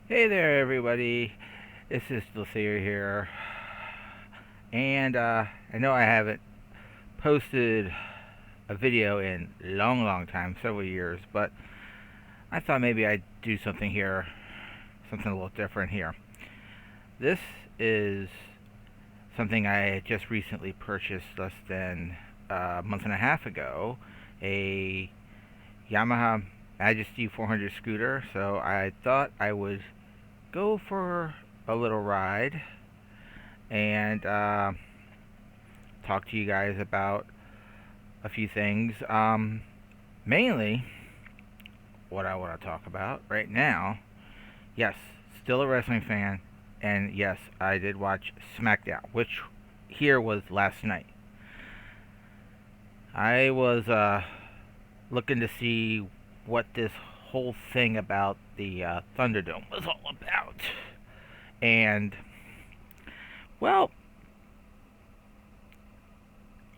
Hey there, everybody. This is Lucia here, and I know I haven't posted a video in a long time, several years, but I thought maybe I'd do something here, something a little different here. This is something I just recently purchased less than a month and a half ago, a Yamaha Majesty 400 scooter. So I thought I would go for a little ride and talk to you guys about a few things. Mainly, what I want to talk about right now. Yes, still a wrestling fan, and yes, I did watch SmackDown, which here was last night. I was looking to see what this whole thing about the Thunderdome was all about, and well,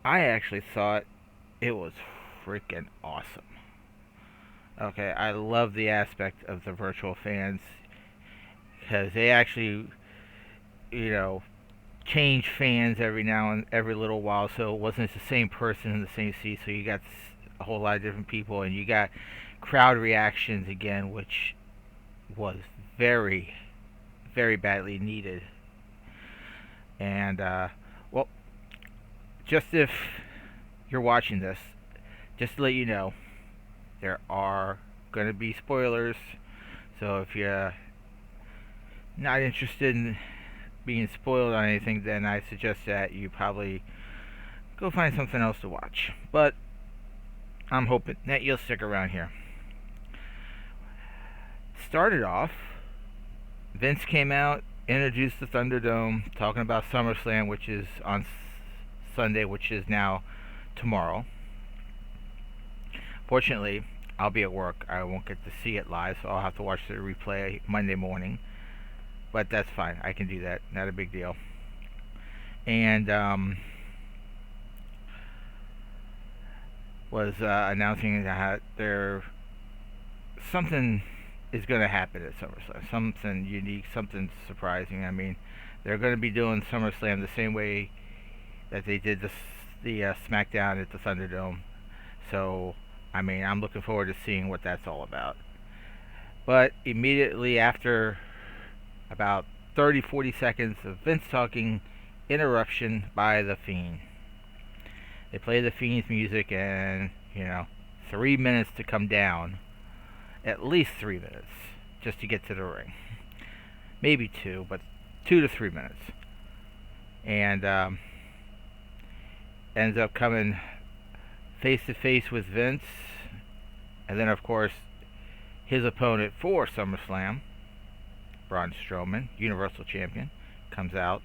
I actually thought it was freaking awesome. Okay, I love the aspect of the virtual fans because they actually, you know, change fans every now and every little while, so it wasn't the same person in the same seat. So you got a whole lot of different people, and you got crowd reactions again, which was very, very badly needed. And well, just if you're watching this, just to let you know, there are going to be spoilers. So if you're not interested in being spoiled on anything, then I suggest that you probably go find something else to watch. But I'm hoping that you'll stick around here. Started off, Vince came out, introduced the Thunderdome, talking about SummerSlam, which is on Sunday, which is now tomorrow. Fortunately, I'll be at work. I won't get to see it live, so I'll have to watch the replay Monday morning. But that's fine. I can do that. Not a big deal. And was announcing that there something is going to happen at SummerSlam. Something unique, something surprising. I mean, they're going to be doing SummerSlam the same way that they did the SmackDown at the Thunderdome. So, I mean, I'm looking forward to seeing what that's all about. But immediately after about 30, 40 seconds of Vince talking, interruption by The Fiend. They play The Fiend's music, and, 3 minutes to come down. At least 3 minutes just to get to the ring. Maybe two, but 2 to 3 minutes. And ends up coming face to face with Vince. And then, of course, his opponent for SummerSlam, Braun Strowman, Universal Champion, comes out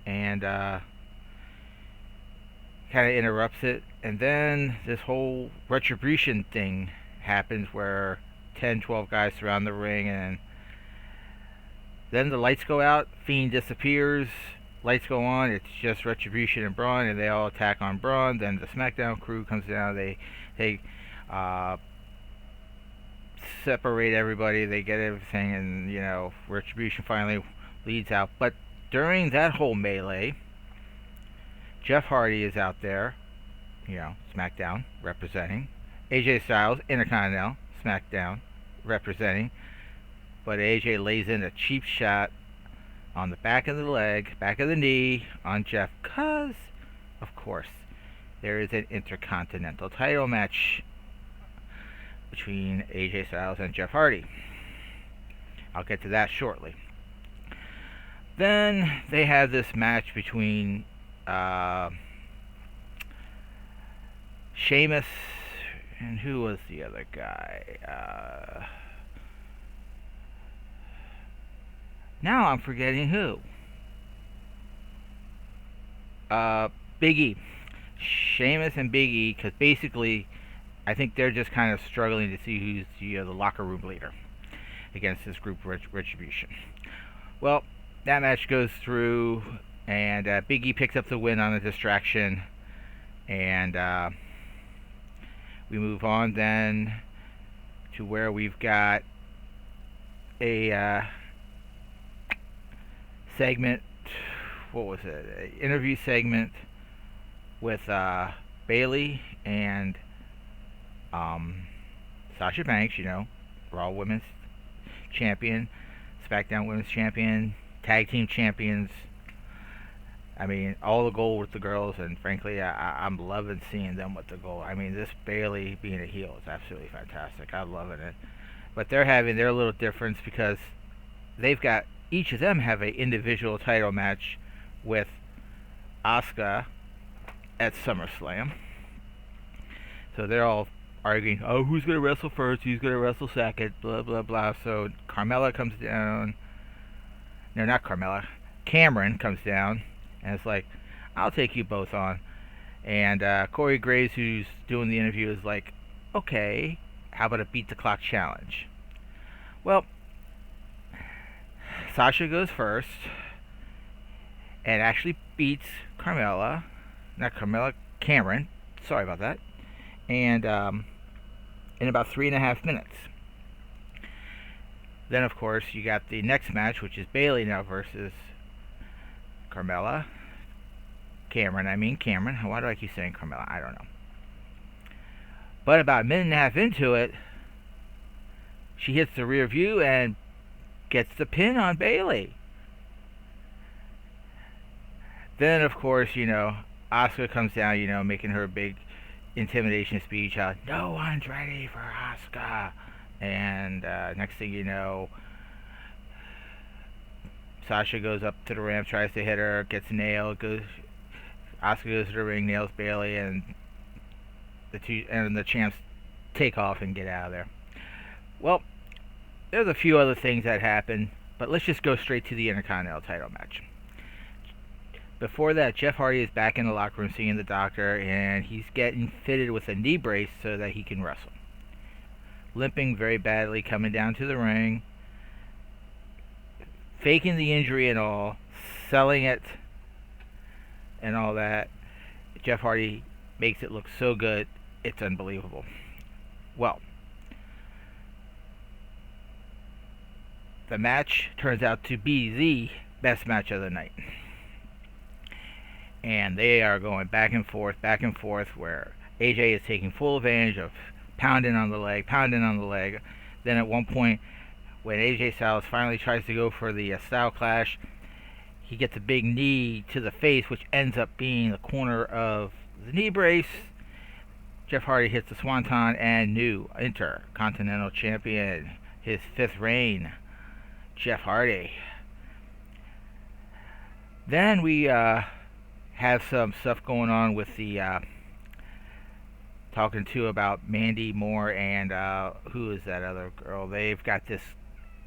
and kind of interrupts it. And then this whole retribution thing happens where 10, 12 guys surround the ring, and then the lights go out, Fiend disappears, lights go on, it's just Retribution and Braun, and they all attack on Braun. Then the SmackDown crew comes down, they uh, separate everybody, they get everything, and Retribution finally leads out. But during that whole melee, Jeff Hardy is out there, SmackDown representing. AJ Styles, Intercontinental, SmackDown representing. But AJ lays in a cheap shot on the back of the leg, back of the knee on Jeff, because, of course, there is an Intercontinental title match between AJ Styles and Jeff Hardy. I'll get to that shortly. Then they have this match between Sheamus and who was the other guy? Now I'm forgetting who. Big E. Sheamus and Big E, because basically, I think they're just kind of struggling to see who's the locker room leader against this group Retribution. Well, that match goes through, and Big E picks up the win on a distraction, and we move on then to where we've got a segment. What was it? An interview segment with Bailey and um, Sasha Banks. Raw Women's Champion, SmackDown Women's Champion, Tag Team Champions. I mean, all the gold with the girls, and frankly, I'm loving seeing them with the gold. I mean, this Bailey being a heel is absolutely fantastic. I'm loving it. But they're having their little difference because they've got each of them have an individual title match with Asuka at SummerSlam. So they're all arguing, oh, who's going to wrestle first, who's going to wrestle second, blah, blah, blah. So Carmella comes down. No, not Carmella. Cameron comes down, and it's like, I'll take you both on. And Corey Graves, who's doing the interview, is like, okay, how about a beat the clock challenge? Well, Sasha goes first and actually beats Carmella. Not Carmella, Cameron. Sorry about that. And in about 3.5 minutes. Then, of course, you got the next match, which is Bailey now versus Carmella. Cameron. Why do I keep saying Carmella? I don't know. But about 1.5 minutes into it, she hits the rear view and gets the pin on Bailey. Then, of course, Asuka comes down, making her big intimidation speech. No one's ready for Asuka. And next thing you know, Sasha goes up to the ramp, tries to hit her, gets nailed. Asuka goes to the ring, nails Bailey, and the champs take off and get out of there. Well, there's a few other things that happen, but let's just go straight to the Intercontinental title match. Before that, Jeff Hardy is back in the locker room seeing the doctor, and he's getting fitted with a knee brace so that he can wrestle. Limping very badly, coming down to the ring, faking the injury and all, selling it and all that. Jeff Hardy makes it look so good, it's unbelievable. Well, the match turns out to be the best match of the night. And they are going back and forth, where AJ is taking full advantage of pounding on the leg. Then at one point, when AJ Styles finally tries to go for the style clash, he gets a big knee to the face, which ends up being the corner of the knee brace. Jeff Hardy hits the Swanton, and new Intercontinental Champion, his 5th reign, Jeff Hardy. Then we have some stuff going on with the talking to about Mandy Moore and who is that other girl. They've got this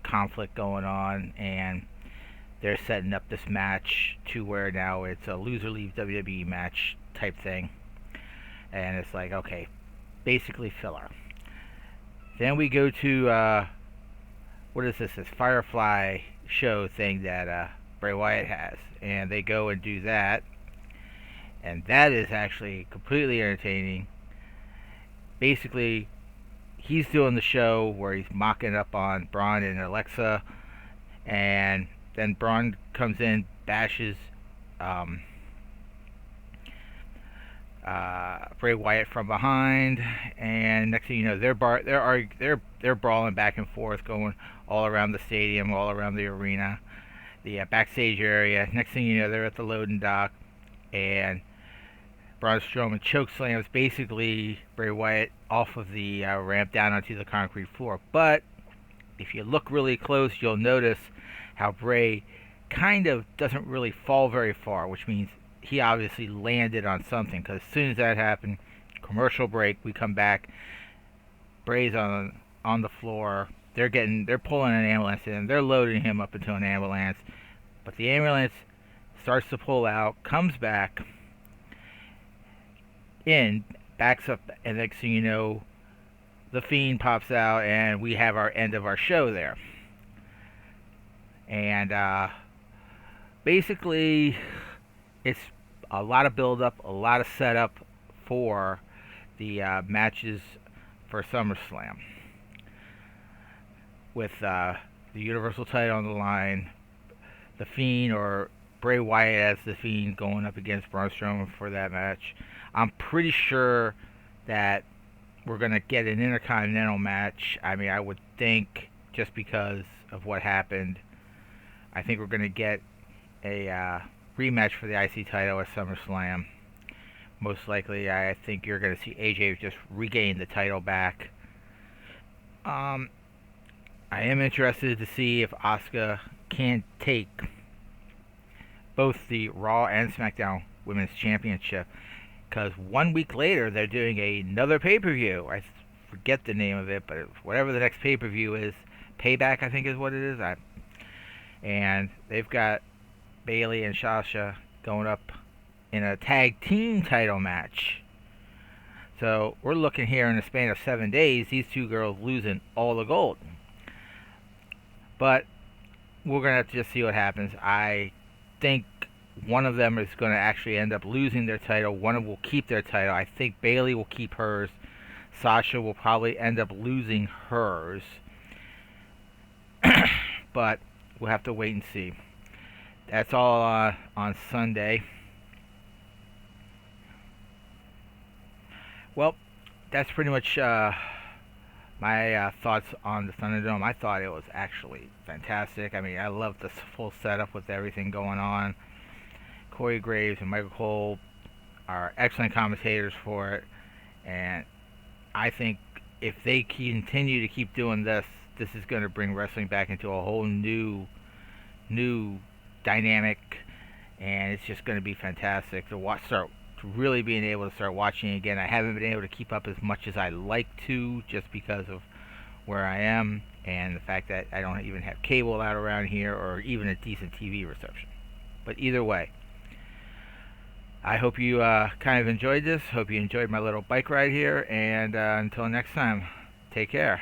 conflict going on, and they're setting up this match to where now it's a loser leaves WWE match type thing. And it's like, okay, basically filler. Then we go to what is this Firefly show thing that Bray Wyatt has, and they go and do that, and that is actually completely entertaining. Basically, he's doing the show where he's mocking up on Braun and Alexa, and then Braun comes in, bashes Bray Wyatt from behind, and next thing you know, they're brawling back and forth, going all around the stadium, all around the arena, the backstage area. Next thing you know, they're at the loading dock, and Braun Strowman chokeslams basically Bray Wyatt off of the ramp down onto the concrete floor. But if you look really close, you'll notice how Bray kind of doesn't really fall very far, which means he obviously landed on something. Because as soon as that happened, commercial break, we come back, Bray's on the floor. They're pulling an ambulance in. They're loading him up into an ambulance, but the ambulance starts to pull out, comes back in, backs up, and next thing you know, the Fiend pops out, and we have our end of our show there. And basically, it's a lot of build-up, a lot of setup for the matches for SummerSlam. With the Universal title on the line. The Fiend or Bray Wyatt as the Fiend going up against Braun Strowman for that match. I'm pretty sure that we're going to get an Intercontinental match. I mean, I would think just because of what happened, I think we're going to get a rematch for the IC title at SummerSlam. Most likely, I think you're going to see AJ just regain the title back. I am interested to see if Asuka can take both the Raw and SmackDown Women's Championship, because 1 week later they're doing another pay-per-view. I forget the name of it, but whatever the next pay-per-view is, Payback I think is what it is. And they've got Bayley and Sasha going up in a tag team title match. So we're looking here in the span of 7 days, these two girls losing all the gold. But we're going to have to just see what happens. I think one of them is going to actually end up losing their title. One of them will keep their title. I think Bayley will keep hers. Sasha will probably end up losing hers. But we'll have to wait and see. That's all on Sunday. Well, that's pretty much my thoughts on the Thunderdome. I thought it was actually fantastic. I mean, I love the full setup with everything going on. Corey Graves and Michael Cole are excellent commentators for it, and I think if they continue to keep doing this, this is going to bring wrestling back into a whole new dynamic, and it's just going to be fantastic to really being able to start watching again. I haven't been able to keep up as much as I like to, just because of where I am and the fact that I don't even have cable out around here or even a decent TV reception. But either way, I hope you kind of enjoyed this. Hope you enjoyed my little bike ride here, and until next time, take care.